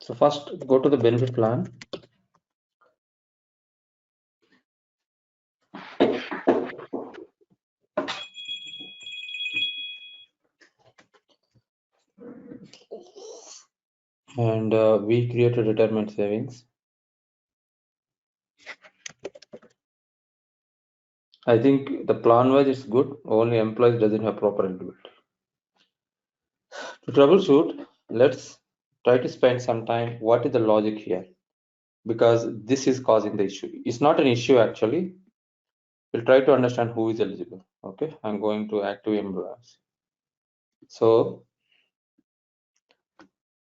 So first go to the benefit plan. And we create a retirement savings. I think the plan wise is good, only employees doesn't have proper eligibility. To troubleshoot, let's try to spend some time. What is the logic here? Because this is causing the issue. It's not an issue actually. We'll try to understand who is eligible. Okay, I'm going to active employees. So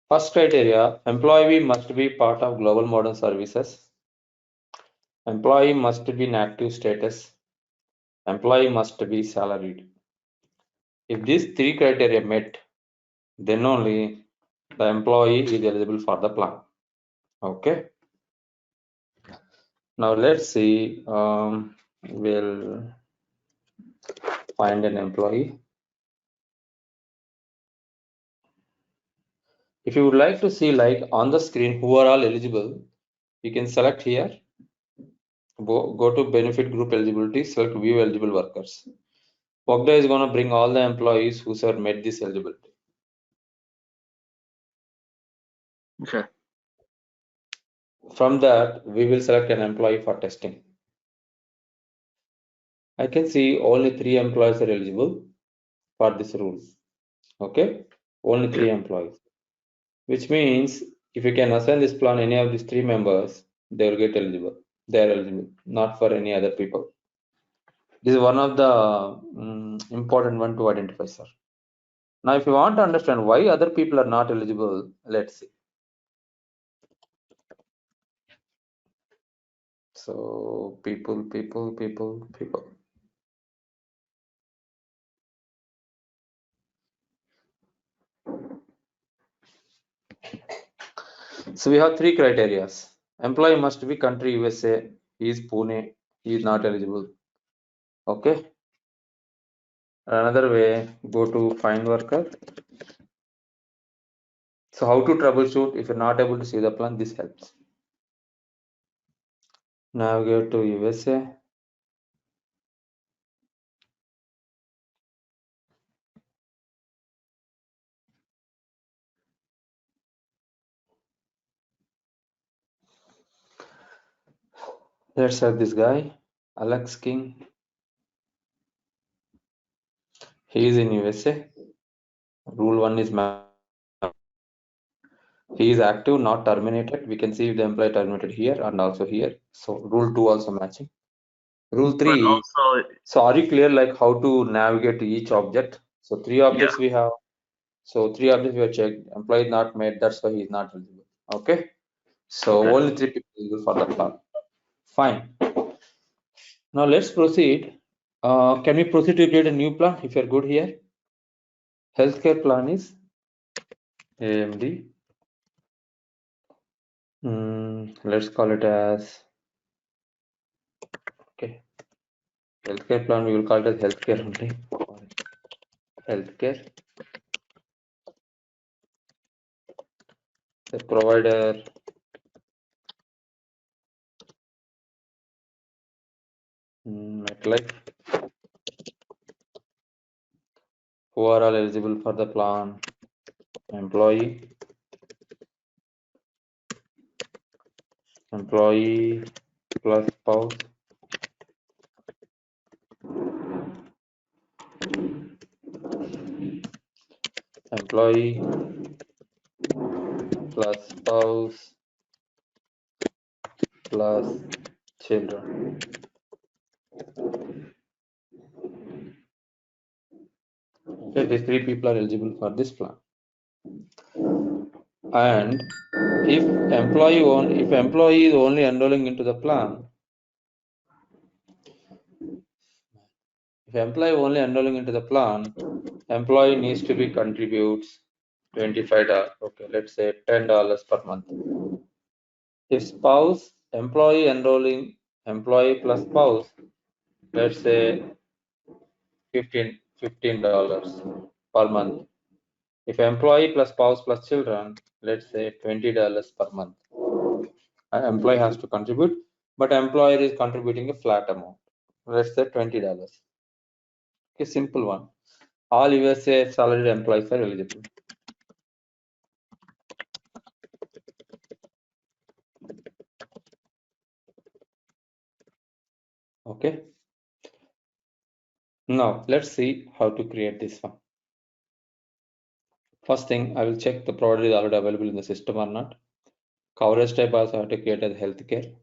first criteria, employee must be part of global modern services. Employee must be in active status. Employee must be salaried. If these three criteria met, then only the employee is eligible for the plan. Okay. Now let's see. We'll find an employee. If you would like to see like on the screen who are all eligible, you can select here. Go to benefit group eligibility, select view eligible workers. Workday is going to bring all the employees who have met this eligibility. Okay. From that, we will select an employee for testing. I can see only 3 employees are eligible for this rule. Okay, only 3 employees, which means if you can assign this plan any of these 3 members, they will get eligible. They are eligible, not for any other people. This is one of the important one to identify, sir. Now, if you want to understand why other people are not eligible, let's see. So people. So we have 3 criteria. Employee must be country USA. He is Pune. He is not eligible. Okay. Another way, go to find worker. So how to troubleshoot if you're not able to see the plan? This helps. Navigate to USA. Let's have this guy, Alex King. He is in USA. Rule 1 is he is active, not terminated. We can see if the employee terminated here and also here. So rule 2 also matching. Rule 3. Also, so are you clear like how to navigate to each object? So 3 objects we have. So 3 objects we have checked. Employee not made. That's why he is not eligible. Okay. So okay. only 3 people eligible for the plan. Fine. Now let's proceed. Can we proceed to create a new plan if you're good here? Healthcare plan is AMD. Let's call it as okay. Healthcare plan, we will call it as healthcare only. Healthcare. The provider MetLife. Who are all eligible for the plan? Employee plus spouse. Employee plus spouse plus children. Okay, these 3 people are eligible for this plan. And if employee is only enrolling into the plan, employee needs to be contributes $25. Okay, let's say $10 per month. If spouse, employee enrolling, employee plus spouse, let's say $15 per month. If employee plus spouse plus children, let's say $20 per month. An employee has to contribute, but employer is contributing a flat amount. Let's say $20. Okay, simple one. All USA salaried employees are eligible. Okay. Now let's see how to create this one. First thing, I will check the product is already available in the system or not. Coverage type also have to create as healthcare.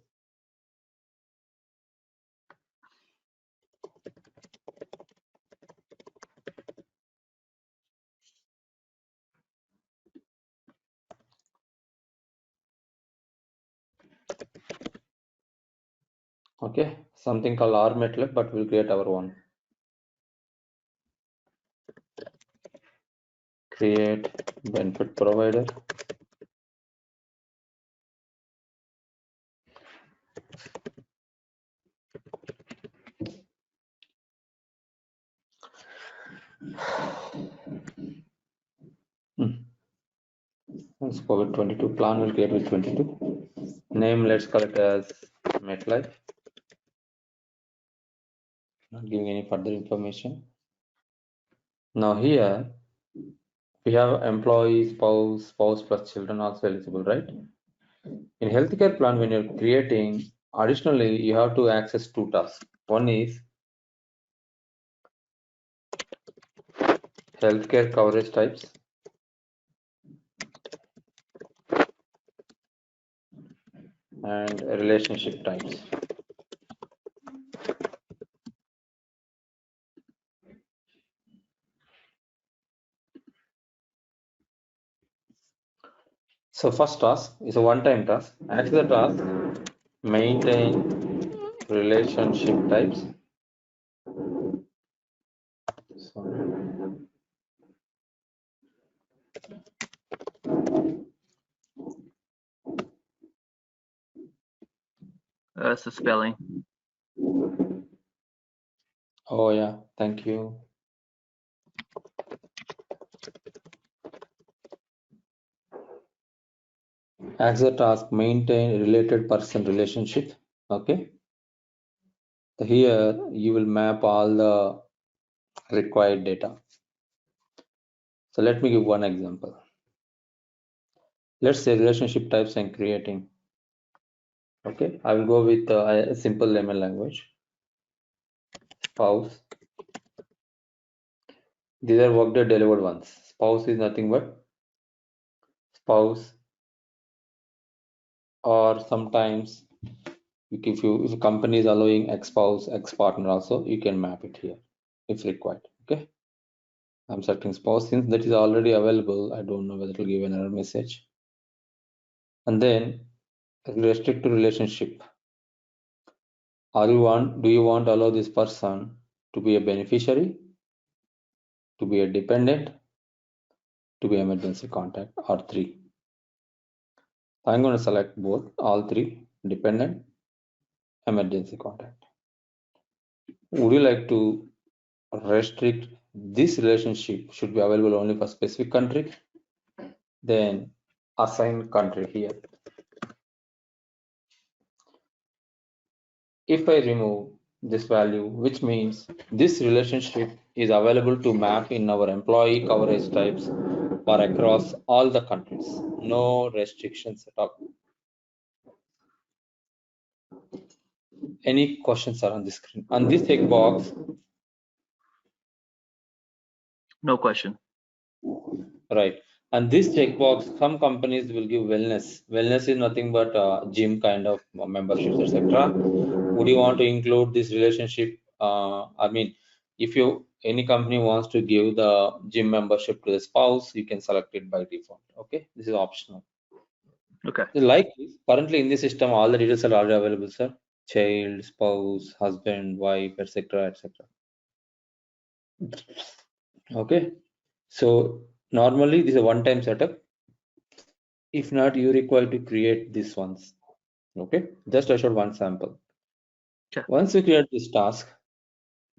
Okay, something called R but we'll create our one. Create benefit provider. Let's go with 22. Plan will create with 22. Name, let's call it as MetLife. Not giving any further information. Now here we have employee, spouse plus children also eligible, right? In healthcare plan, when you're creating, additionally, you have to access two tasks. One is healthcare coverage types. And relationship types. So first task is a one-time task. Access the task, maintain relationship types. That's the spelling. Oh yeah, thank you. Access the task, maintain related person relationship. Okay. Here you will map all the required data. So let me give one example. Let's say relationship types I'm creating. Okay, I will go with a simple layman language. Spouse. These are Workday delivered ones. Spouse is nothing but spouse, or sometimes if a company is allowing ex-spouse, ex-partner also, you can map it here if required. Okay. I'm selecting spouse since that is already available. I don't know whether it will give an error message. And then restrict to relationship. Do you want to allow this person to be a beneficiary, to be a dependent, to be emergency contact, or three? I'm going to select both, all three, dependent, emergency contact. Would you like to restrict this relationship should be available only for specific country? Then assign country here. If I remove this value, which means this relationship is available to map in our employee coverage types or across all the countries. No restrictions at all. Any questions are on the screen? On this checkbox, No question. right? And this checkbox, some companies will give wellness. Wellness is nothing but gym kind of memberships, etc. Would you want to include this relationship? I mean, if any company wants to give the gym membership to the spouse, you can select it by default. Okay, this is optional. Okay. Like currently in the system, all the details are already available, sir. Child, spouse, husband, wife, etc., etc. Okay, so normally this is a one-time setup. If not, you require to create these ones. Okay, just I showed one sample. Sure. Once you create this task,